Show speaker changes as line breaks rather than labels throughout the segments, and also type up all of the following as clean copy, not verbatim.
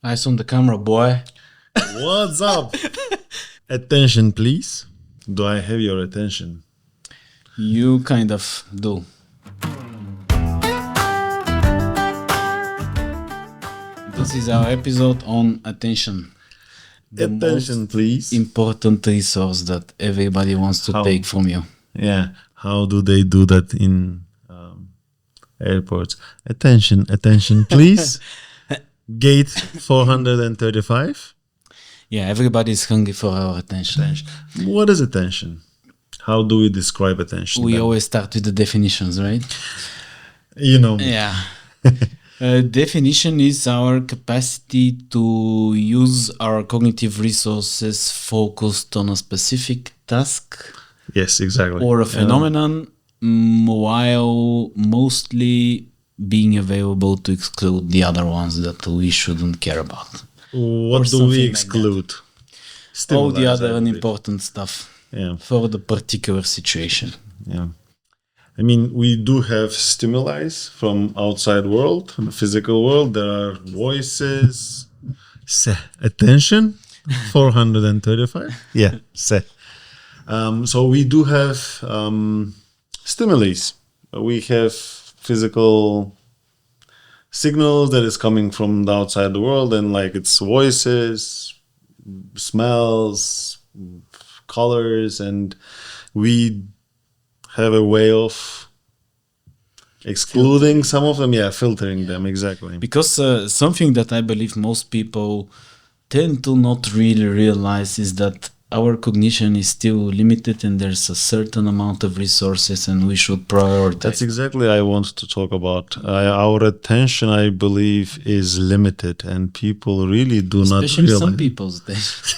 Eyes on the camera, boy.
What's up? Attention, please. Do I have your attention?
You kind of do. This is our episode on attention. The
Attention,
most
please.
important resource that everybody wants to
How?
take from you.
Yeah. How do they do that in airports? Attention, please. Gate 435.
Yeah, everybody's hungry for our attention.
What is attention? How do we describe attention?
We
then?
always start with the definitions, right?
You know.
Yeah. Definition is our capacity to use our cognitive resources focused on a specific task
Yes, exactly.
or a phenomenon, while mostly being available to exclude the other ones that we shouldn't care about.
What do
something
we
like
exclude?
All the
Stimuli,
other
I believe.
unimportant stuff
Yeah.
for the particular situation.
Yeah. I mean, we do have stimuli from outside world, the physical world. There are voices. Attention, 435. Yeah, so we do have stimuli. We have physical signals that is coming from the outside the world, and like it's voices, smells, colors, and we have a way of excluding some of them, filtering them, exactly.
Because something that I believe most people tend to not really realize is that our cognition is still limited and there's a certain amount of resources and we should prioritize.
That's exactly I want to talk about. Our attention, I believe, is limited, and people really do not
Especially
realize.
some people's days.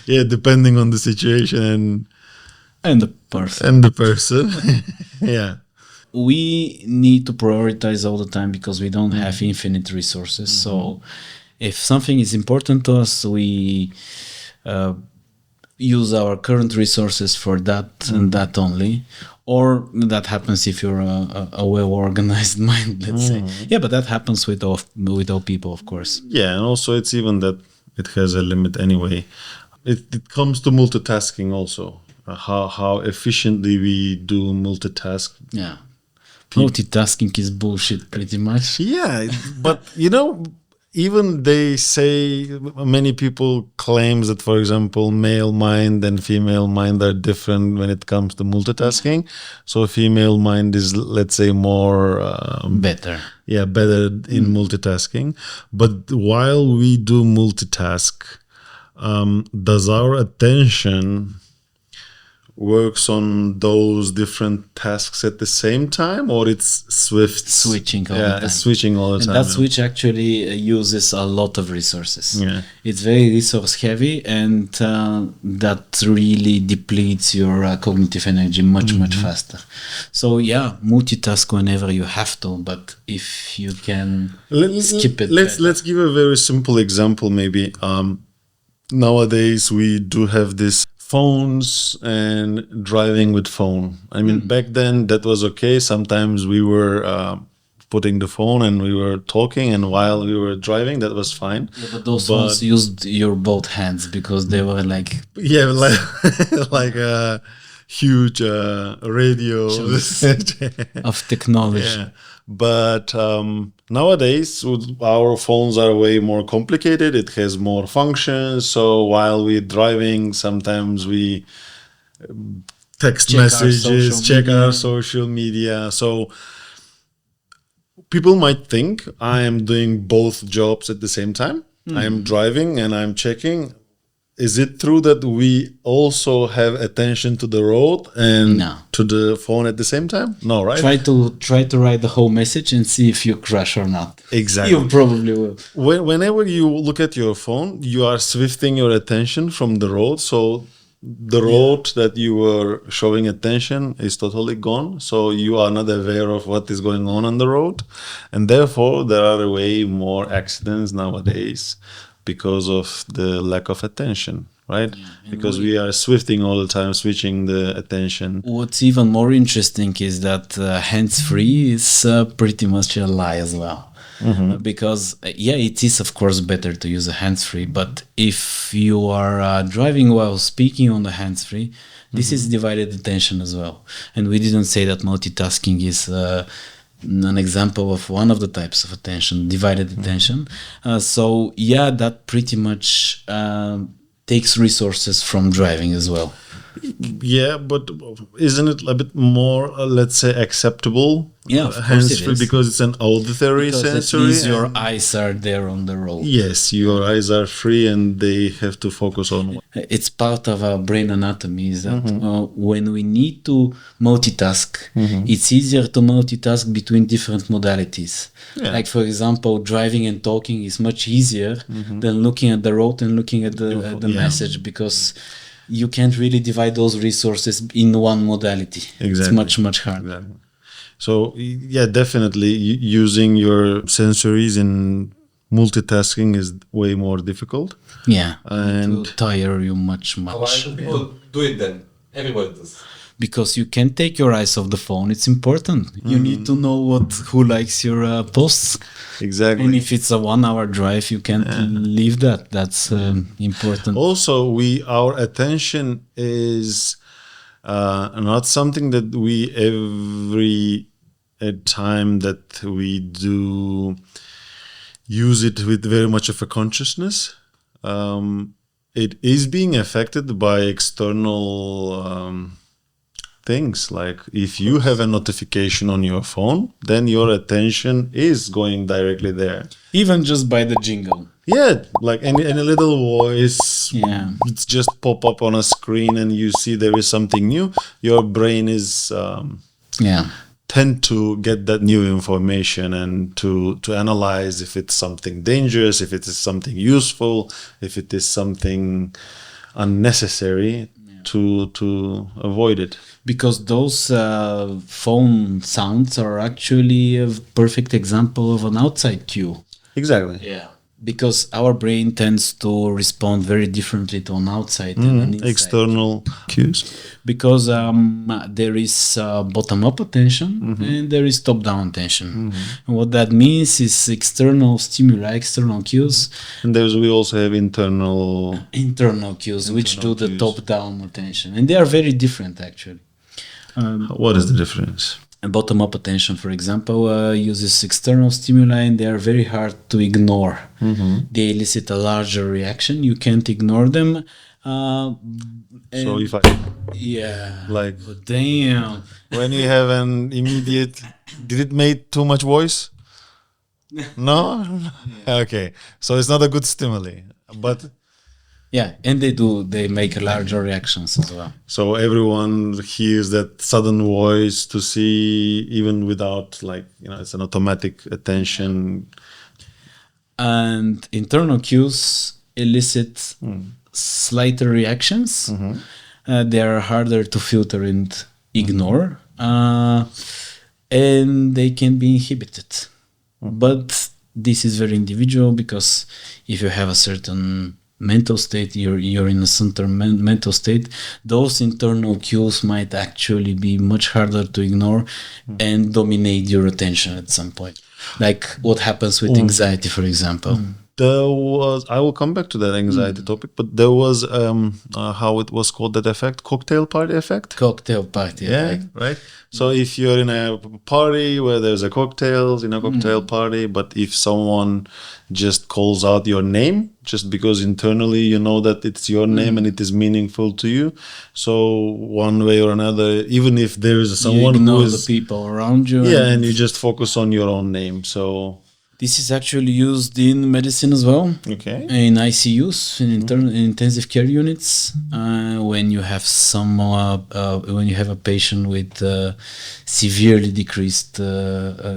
Yeah, depending on the situation
And the person.
and the person. Yeah.
We need to prioritize all the time because we don't have infinite resources. So if something is important to us, we use our current resources for that and that only. Or that happens if you're a well-organized mind, let's say. Yeah, but that happens with all people, of course.
Yeah, and also it's even that it has a limit anyway. It comes to multitasking also. How efficiently we do multitask.
Yeah. Multitasking is bullshit, pretty much.
Yeah, but even they say, many people claims that, for example, male mind and female mind are different when it comes to multitasking. So female mind is, let's say, more
Better.
better in multitasking. But while we do multitask, does our attention works on those different tasks at the same time, or it's
Switching all the time.
it's switching all the
And
time.
that switch actually uses a lot of resources.
Yeah.
It's very resource heavy, and that really depletes your cognitive energy much faster. So yeah, multitask whenever you have to, but if you can skip it.
Let's give a very simple example. Maybe nowadays we do have this phones and driving with phone. I mean, back then that was okay. Sometimes we were putting the phone and we were talking, and while we were driving, that was fine.
Yeah, but those phones used your both hands because they were like
Yeah, like a huge radio
of technology.
Yeah, but nowadays our phones are way more complicated. It has more functions. So while we're driving, sometimes we text
Check our
messages,
social
check
media.
our social media. So people might think I am doing both jobs at the same time. I am driving and I'm checking. Is it true that we also have attention to the road and
No.
to the phone at the same time? No, right?
Try to write the whole message and see if you crash or not.
Exactly.
You probably will.
Whenever you look at your phone, you are shifting your attention from the road. So the road that you were showing attention is totally gone. So you are not aware of what is going on the road. And therefore, there are way more accidents nowadays because of the lack of attention. right? Because we are swifting all the time, switching the attention.
What's even more interesting is that hands-free is pretty much a lie as well. Because it is of course better to use a hands-free, but if you are driving while speaking on the hands-free, this is divided attention as well. And we didn't say that multitasking is an example of one of the types of attention, divided attention. So that pretty much takes resources from driving as well.
Yeah, but isn't it a bit more, let's say, acceptable?
Yeah, of course
hands-free,
it is.
because it's an auditory
Because
sensory.
at least your eyes are there on the road.
Yes, your eyes are free and they have to focus on one.
It's part of our brain anatomy is that when we need to multitask, it's easier to multitask between different modalities.
Yeah.
Like, for example, driving and talking is much easier than looking at the road and looking at the message, because you can't really divide those resources in one modality.
Exactly.
It's much harder.
Exactly. So, definitely using your sensories in multitasking is way more difficult.
Yeah,
And
to tire you much.
Why do people do it then? Everybody does.
Because you can't take your eyes off the phone. It's important. You need to know who likes your posts.
exactly.
And if it's a 1 hour drive, you can't leave that. That's important.
Also, our attention is not something that we every time that we do use it with very much of a consciousness. It is being affected by external things. Like if you have a notification on your phone, then your attention is going directly there.
Even just by the jingle.
Yeah, like any little voice, it's just pop up on a screen and you see there is something new. Your brain is tend to get that new information and to analyze if it's something dangerous, if it is something useful, if it is something unnecessary, to avoid it.
Because those phone sounds are actually a perfect example of an outside cue.
Exactly.
Yeah. Because our brain tends to respond very differently to an outside and an inside.
External cues.
Because there is bottom-up attention and there is top-down attention. And what that means is external stimuli, external cues.
And we also have internal
cues, which do the top-down attention. And they are very different, actually.
What is the difference?
Bottom-up attention, for example, uses external stimuli and they are very hard to ignore. They elicit a larger reaction. You can't ignore them.
So if I...
Yeah.
Like...
But damn.
When you have an immediate... Did it make too much voice? No? Okay. So it's not a good stimuli. But...
Yeah, and they make larger reactions as well.
So everyone hears that sudden voice to see, even without it's an automatic attention.
And internal cues elicit slighter reactions. They are harder to filter and ignore. And they can be inhibited. But this is very individual, because if you have a certain mental state, you're in a certain mental state, those internal cues might actually be much harder to ignore and dominate your attention at some point. Like what happens with anxiety, for example.
I will come back to that anxiety topic, but there was how it was called, that effect, cocktail party effect.
Cocktail party effect.
Right. So if you're in a party where there's a cocktails in a cocktail party, but if someone just calls out your name, just because internally you know that it's your name and it is meaningful to you, so one way or another, even if there is someone
you
who is
the people around you,
and you just focus on your own name. So
this is actually used in medicine as well.
Okay.
In ICUs, in intensive care units, when you have when you have a patient with severely decreased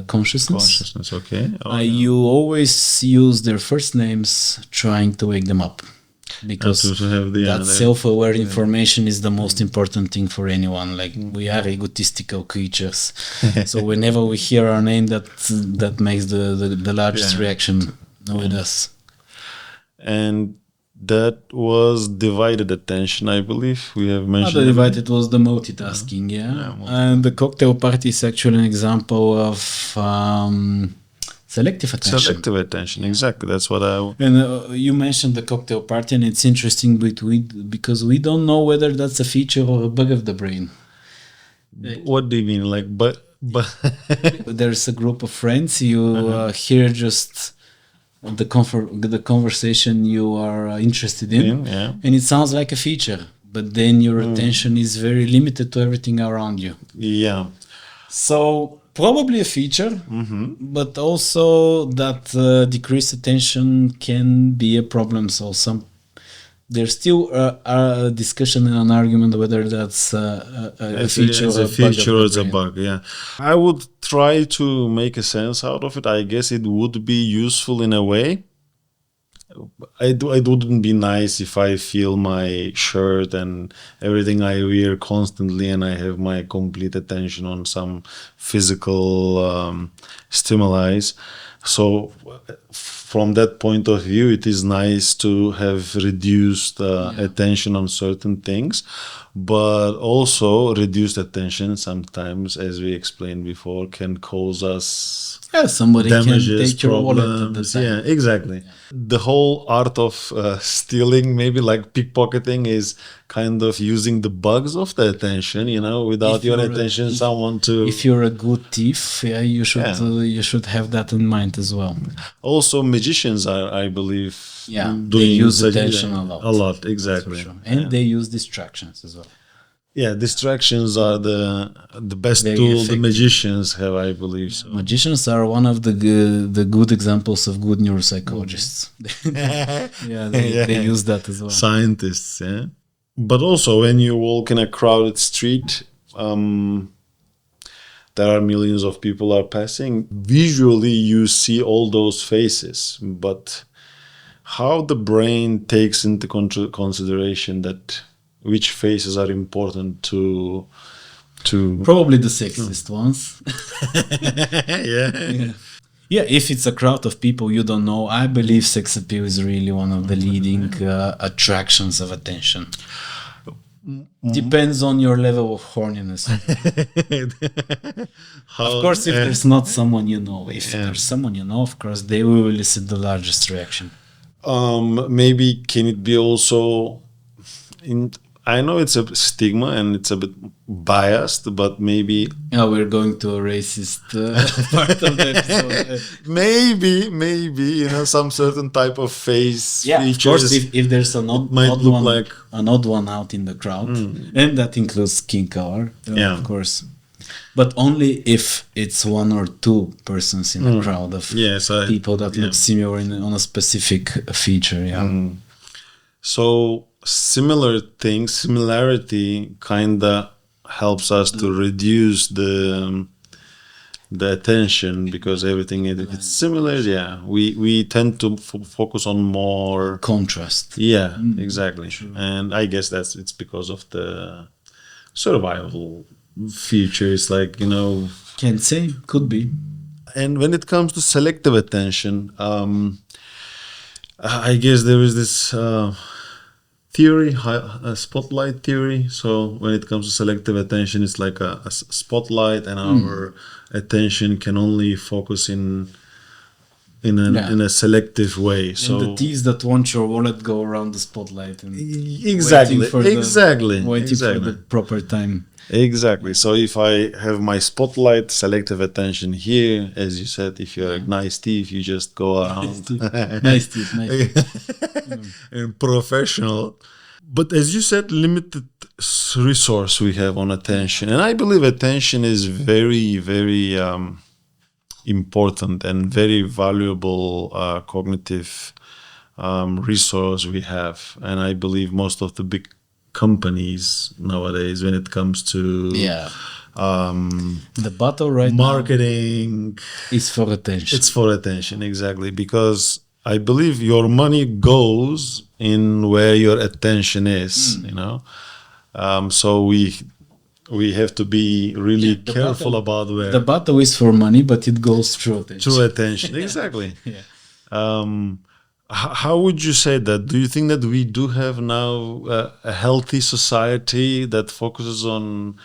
consciousness.
Okay.
You always use their first names, trying to wake them up, because
to have the,
self-aware information is the most important thing for anyone. Like, we are egotistical creatures, so whenever we hear our name, that makes the largest reaction with us.
And That was divided attention, I believe. We have mentioned.
Other divided was the multitasking, and the cocktail party is actually an example of selective attention.
Selective attention, exactly. That's what I.
And you mentioned the cocktail party, and it's interesting because we don't know whether that's a feature or a bug of the brain.
What do you mean, like, but
There's a group of friends. You hear just the conversation you are interested in, and it sounds like a feature, but then your attention is very limited to everything around you.
Yeah.
So probably a feature, but also that decreased attention can be a problem. So there's still a discussion and an argument whether that's a feature
or a bug. Yeah, I would try to make a sense out of it. I guess it would be useful in a way. It wouldn't be nice if I feel my shirt and everything I wear constantly and I have my complete attention on some physical stimuli. So from that point of view, it is nice to have reduced attention on certain things, but also reduced attention sometimes, as we explained before, can cause us
somebody
damages,
can take your wallet at the
problems.
time.
Yeah, exactly. The whole art of stealing, maybe like pickpocketing, is kind of using the bugs of the attention, without your attention, someone to...
If you're a good thief, you should have that in mind as well.
Also, magicians are, I believe,
they use attention a lot.
A lot, exactly.
Sure. And they use distractions as well.
Yeah, distractions are the best
Very
tool
effective.
the magicians have, I believe. So.
Magicians are one of the good examples of good neuropsychologists. They use that as well.
Scientists, yeah. But also, when you walk in a crowded street, there are millions of people are passing. Visually, you see all those faces, but how the brain takes into consideration that which faces are important to
probably the sexiest ones. Yeah, if it's a crowd of people you don't know, I believe sex appeal is really one of the leading attractions of attention. Depends on your level of horniness. Of course, if there's not someone you know, there's someone you know, of course, they will elicit the largest reaction.
Maybe can it be also I know it's a stigma and it's a bit biased, but maybe...
we're going to a racist part of the episode.
maybe, some certain type of face features.
Of course, if there's an odd one out in the crowd, and that includes skin color, of course. But only if it's one or two persons in a crowd of people that look similar on a specific feature.
So similarity kinda helps us to reduce the attention, because everything, if it's similar, we tend to focus on more
contrast.
Exactly. True. And I guess it's because of the survival features, like,
Can't say, could be.
And when it comes to selective attention, I guess there is this theory, spotlight theory. So when it comes to selective attention, it's like a spotlight, and our attention can only focus in a selective way. So
and the thieves that want your wallet go around the spotlight and
waiting for
the proper time.
Exactly. So if I have my spotlight, selective attention here, as you said, if you're a nice thief, you just go around.
Nice thief.
And professional. But as you said, limited resource we have on attention. And I believe attention is very, very important and very valuable cognitive resource we have. And I believe most of the big companies nowadays, when it comes to
the battle
marketing,
is for attention.
It's for attention, exactly, because I believe your money goes in where your attention is. So we have to be really careful about where
the battle is for money, but it goes through attention.
Through attention, exactly. How would you say that? Do you think that we do have now a healthy society that focuses on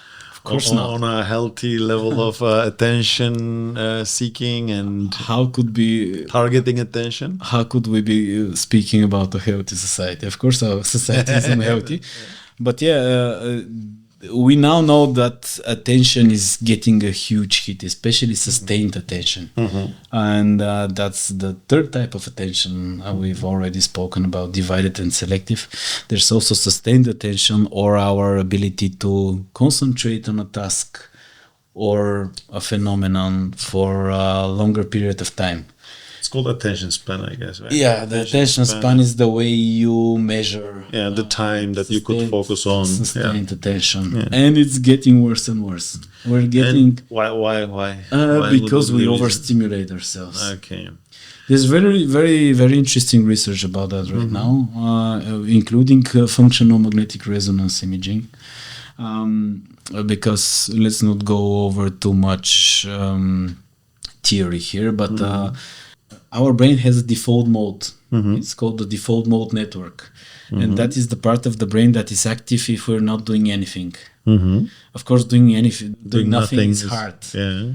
course not.
on a healthy level of attention seeking and
How could be
targeting attention?
how could we be speaking about a healthy society? Of course, our society is unhealthy, but we now know that attention is getting a huge hit, especially sustained attention, and that's the third type of attention we've already spoken about: divided and selective. There's also sustained attention, or our ability to concentrate on a task or a phenomenon for a longer period of time.
It's called attention span, I guess, right?
Yeah, the attention span is the way you measure.
Yeah, the time that you could focus on.
Sustained attention, and it's getting worse and worse. We're getting
And why? Why
because
would
we
we
overstimulate ourselves.
Okay.
There's very, very, very interesting research about that right now, including functional magnetic resonance imaging. Because let's not go over too much theory here, but our brain has a default mode. It's called the default mode network. And that is the part of the brain that is active if we're not doing anything. Of course, doing nothing is hard.
Yeah.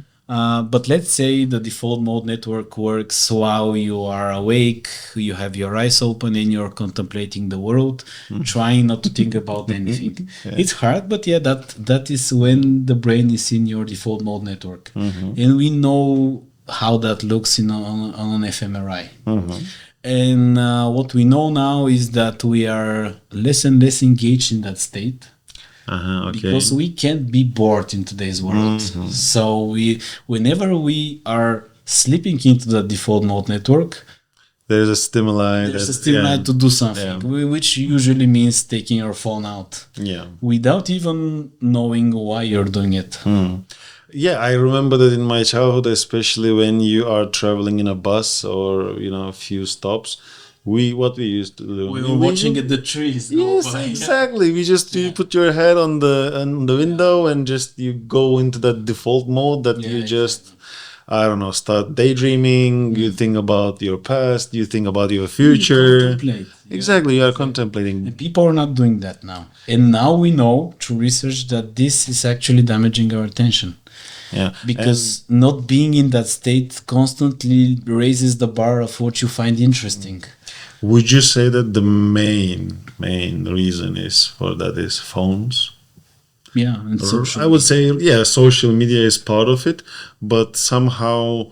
But let's say the default mode network works while you are awake, you have your eyes open and you're contemplating the world, trying not to think about anything. It's hard, but that is when the brain is in your default mode network. And we know how that looks on an fMRI. And what we know now is that we are less and less engaged in that state.
Okay.
Because we can't be bored in today's world. So whenever we are slipping into the default mode network,
there's a stimuli.
there's a stimuli to do something, which usually means taking your phone out.
Yeah.
Without even knowing why you're doing it.
Yeah, I remember that in my childhood, especially when you are traveling in a bus or a few stops. What we used to do.
We were watching at the trees.
Yes, exactly. You put your head on the window and just you go into that default mode that you just I don't know, start daydreaming. You think about your past. You think about your future.
Contemplate.
Exactly, you are contemplating.
And people are not doing that now. And now we know through research that this is actually damaging our attention.
Yeah,
because not being in that state constantly raises the bar of what you find interesting.
Would you say that the main reason is phones?
Yeah, and social.
I would say, social media is part of it, but somehow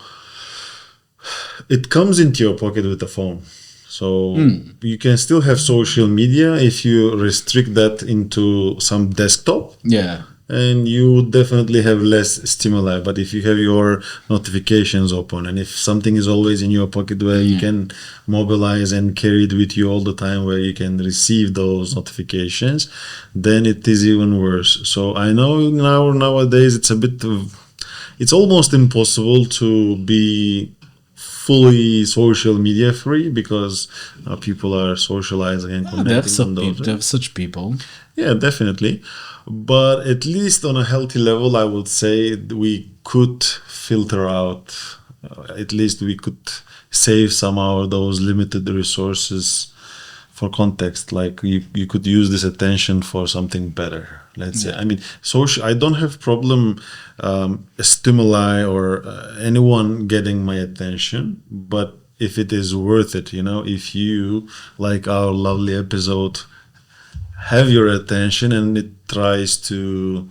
it comes into your pocket with the phone. So you can still have social media if you restrict that into some desktop.
Yeah.
And you would definitely have less stimuli. But if you have your notifications open and if something is always in your pocket where you can mobilize and carry it with you all the time, where you can receive those notifications, then it is even worse. So I know nowadays it's almost impossible to be fully social media free because people are socializing and connecting.
There are such people.
Yeah, definitely. But at least on a healthy level, I would say we could filter out, at least we could save somehow those limited resources for context. Like you could use this attention for something better, let's say. I mean, I don't have problem stimuli or anyone getting my attention, but if it is worth it, if you, like our lovely episode, have your attention and it tries to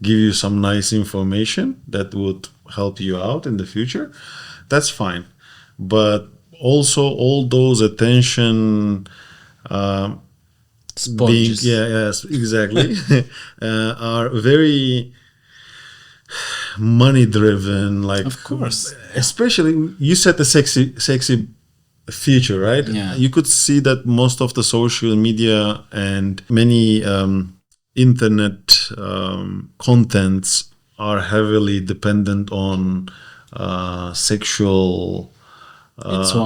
give you some nice information that would help you out in the future, that's fine. But also all those attention
sponges.
yes, exactly, are very money driven. Like,
of course,
especially you said the sexy feature, right?
Yeah.
You could see that most of the social media and many internet contents are heavily dependent on sexual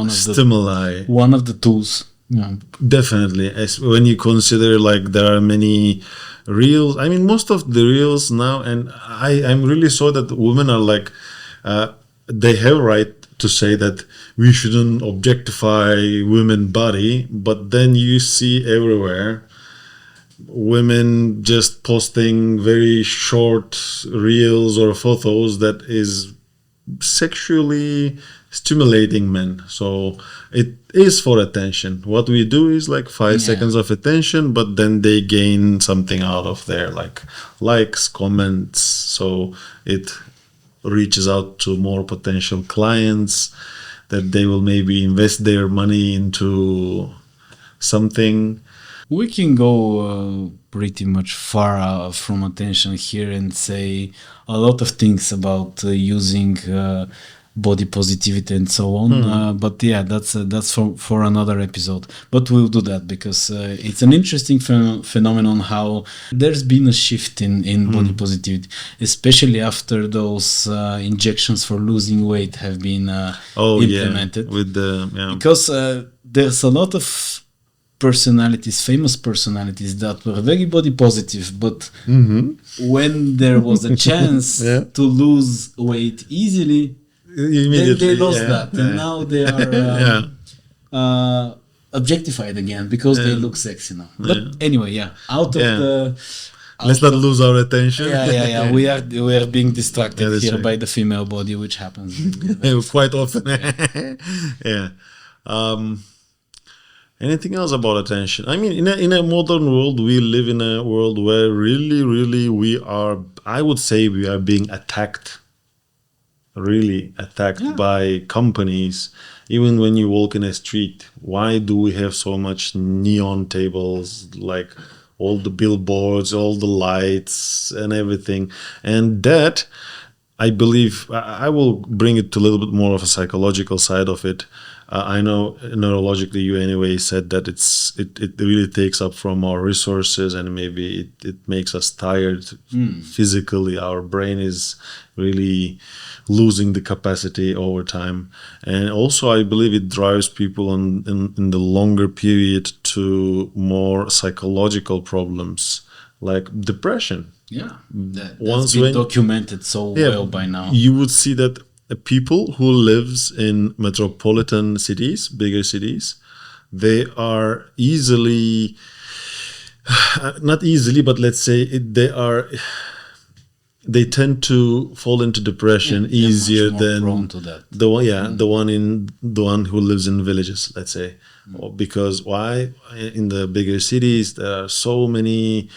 stimuli.
One of the tools. Yeah.
Definitely. When you consider like there are many reels, I mean most of the reels now, and I'm really sure that women are like they have right to say that we shouldn't objectify women body, but then you see everywhere women just posting very short reels or photos that is sexually stimulating men. So it is for attention. What we do is like 5 seconds of attention, but then they gain something out of there, like likes, comments. So it reaches out to more potential clients that they will maybe invest their money into something.
We can go pretty much far from attention here and say a lot of things about using body positivity and so on. But yeah, that's for another episode. But we'll do that because it's an interesting phenomenon how there's been a shift in body positivity, especially after those injections for losing weight have been implemented.
With the
because there's a lot of famous personalities that were very body positive, but when there was a chance to lose weight easily, they lost that, and now they are objectified again because they look sexy now. But anyway,
let's not lose our attention.
We are being distracted here by the female body, which happens
quite often. Anything else about attention? I mean, in a modern world, we live in a world where really we are, I would say, we are being attacked. Really attacked by companies. Even when you walk in a street, why do we have so much neon tables, like all the billboards, all the lights and everything? And that, I believe, I will bring it to a little bit more of a psychological side of it. I know neurologically you anyway said that it really takes up from our resources, and maybe it makes us tired physically. Our brain is really losing the capacity over time. And also I believe it drives people in the longer period to more psychological problems like depression.
Yeah, that's been documented so well by now.
You would see that people who lives in metropolitan cities, bigger cities, they are easily, not easily, but let's say they tend to fall into depression easier than the one who lives in villages, let's say. Because why? In the bigger cities, there are so many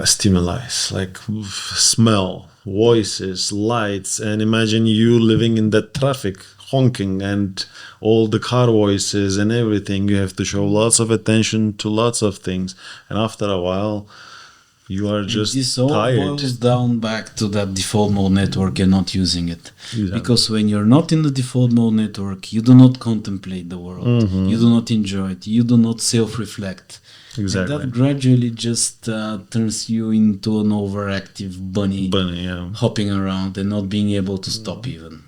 stimuli, like smell, voices, lights, and imagine you living in that traffic, honking, and all the car voices and everything. You have to show lots of attention to lots of things, and after a while you are just
this all
tired.
Boils down back to that default mode network and not using it. Exactly. Because when you're not in the default mode network, you do not contemplate the world, you do not enjoy it, you do not self-reflect.
Exactly.
And that gradually just turns you into an overactive bunny hopping around and not being able to stop even.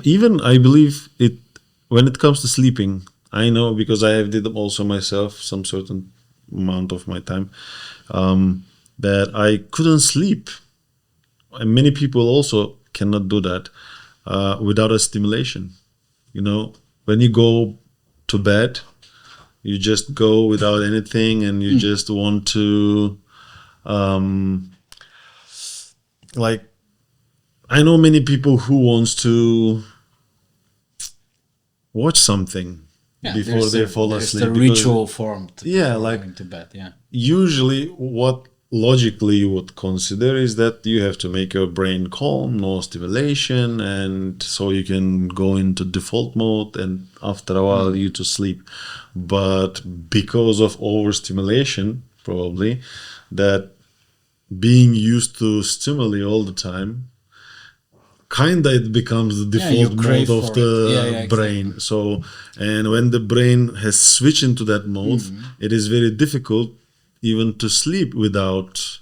Even I believe it when it comes to sleeping. I know because I have did them also myself some certain amount of my time that I couldn't sleep. And many people also cannot do that without a stimulation. You know, when you go to bed, you just go without anything, and you just want to, like, I know many people who wants to watch something before they fall asleep.
It's a ritual formed.
Going
to bed.
Usually, what logically you would consider is that you have to make your brain calm, no stimulation, and so you can go into default mode, and after a while you to sleep. But because of overstimulation, probably, that being used to stimuli all the time, kinda it becomes the default mode of the brain. Exactly. So, and when the brain has switched into that mode, it is very difficult even to sleep without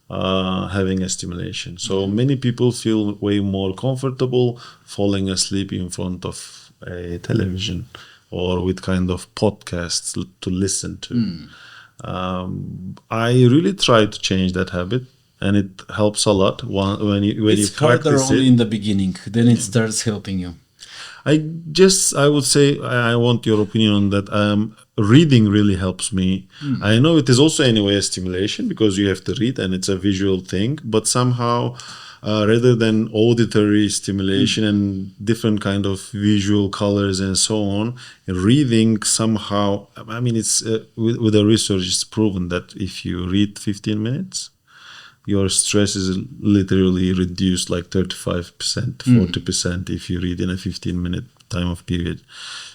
having a stimulation. So many people feel way more comfortable falling asleep in front of a television or with kind of podcasts to listen to. I really try to change that habit, and it helps a lot when you
it's
practice
harder only
it.
in the beginning, then it starts helping you.
I would say I want your opinion on that. Reading really helps me. I know it is also anyway a stimulation because you have to read and it's a visual thing, but somehow rather than auditory stimulation and different kind of visual colors and so on, reading somehow, I mean, it's with the research, it's proven that if you read 15 minutes, your stress is literally reduced like 35%, 40% if you read in a 15-minute time of period.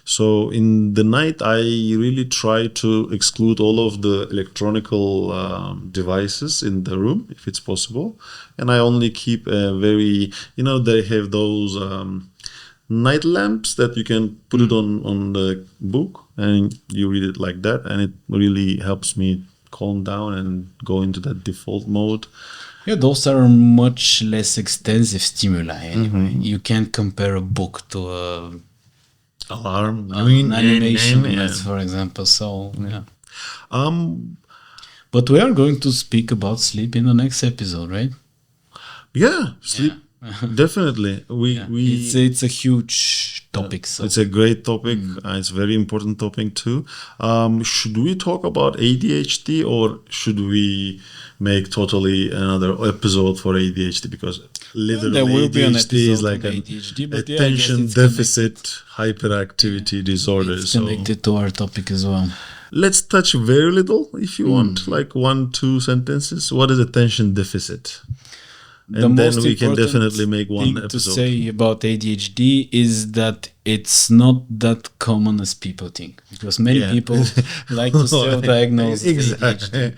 So in the night, I really try to exclude all of the electronical devices in the room, if it's possible. And I only keep a very, they have those night lamps that you can put it on the book and you read it like that. And it really helps me calm down and go into that default mode.
Yeah, those are much less extensive stimuli anyway. You can't compare a book to
alarm,
an animation, for example. So, yeah. But we are going to speak about sleep in the next episode, right?
Yeah, sleep. Definitely.
It's a huge topic. So.
It's a great topic. It's a very important topic too. Should we talk about ADHD or should we make totally another episode for ADHD? Because literally
there will be an
ADHD is like an
ADHD, but
attention deficit hyperactivity disorder.
It's connected to our topic as well.
Let's touch very little if you want, like 1-2 sentences. What is attention deficit? And then we can definitely make one episode.
To say about ADHD is that it's not that common as people think, because many people like to self-diagnose
exactly.
ADHD.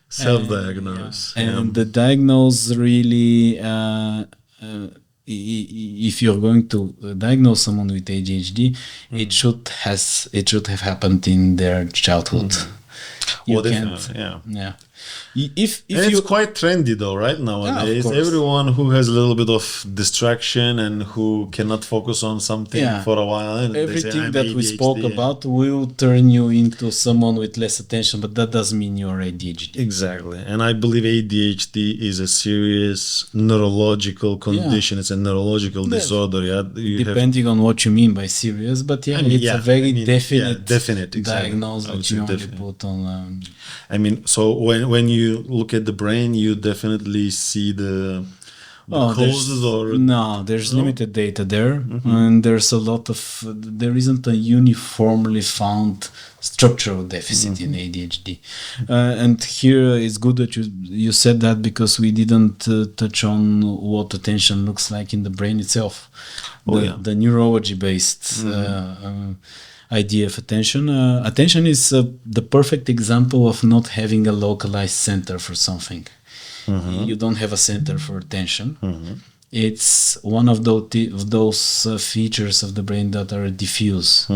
Self-diagnose.
And the diagnose really, if you're going to diagnose someone with ADHD, it should have happened in their childhood. You can't. Yeah.
It's quite trendy though, right? Nowadays, everyone who has a little bit of distraction and who cannot focus on something for a while, and
everything that we spoke about will turn you into someone with less attention, but that doesn't mean you're ADHD.
Exactly. And I believe ADHD is a serious neurological condition. It's a neurological disorder.
Depending on what you mean by serious, but it's a very definite
exactly.
diagnosis that you only put on.
So when you look at the brain, you definitely see the causes
there's limited data there, and there's there isn't a uniformly found structural deficit in ADHD. And here it's good that you said that, because we didn't touch on what attention looks like in the brain itself. The neurology-based idea of attention. Attention is the perfect example of not having a localized center for something. You don't have a center for attention. It's one of those features of the brain that are diffuse.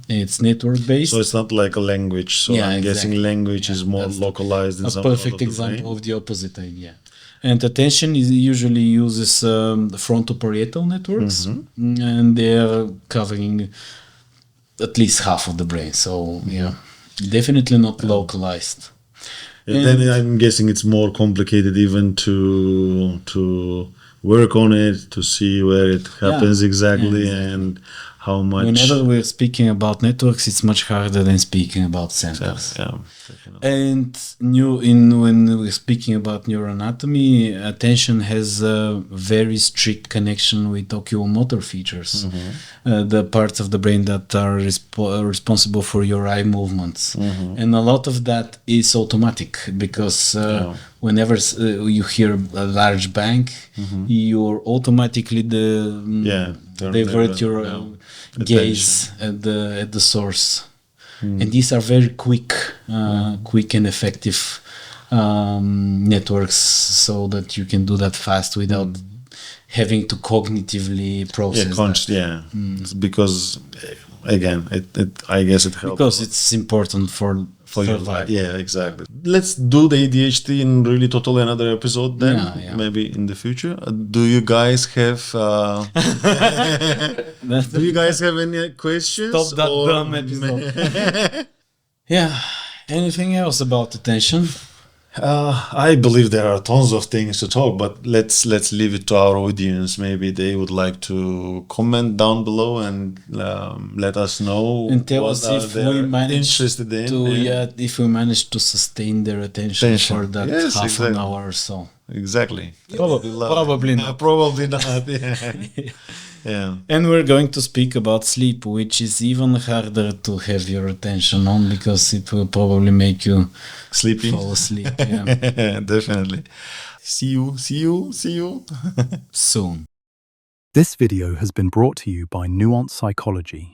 It's network-based.
So it's not like a language. So I'm guessing language is more localized in some
a perfect example of the opposite idea. And attention usually uses frontoparietal networks, and they're covering at least half of the brain. So definitely not localized.
Then I'm guessing it's more complicated even to work on it, to see where it happens exactly and how much.
Whenever we're speaking about networks, it's much harder than speaking about centers. And when we're speaking about neuroanatomy, attention has a very strict connection with oculomotor features, the parts of the brain that are responsible for your eye movements. And a lot of that is automatic, because whenever you hear a large bang, you're automatically divert your gaze at the source. And these are very quick and effective networks, so that you can do that fast without having to cognitively process that.
Because again, I guess it helps.
Because it's important for
your life. Yeah, exactly. Let's do the ADHD in really totally another episode then, maybe in the future. Do you guys have any questions?
Stop that dumb episode. Anything else about attention?
I believe there are tons of things to talk, but let's leave it to our audience. Maybe they would like to comment down below and let us know
And tell
what
us
are
if
they
we manage
interested in.
to if we manage to sustain their attention for that
Yes,
half
exactly.
an hour or so.
Exactly.
Probably not.
Probably not. Yeah. Yeah.
And we're going to speak about sleep, which is even harder to have your attention on because it will probably make you
Sleepy.
fall asleep. Yeah.
Definitely. See you.
Soon.
This video has been brought to you by Neuropsychology.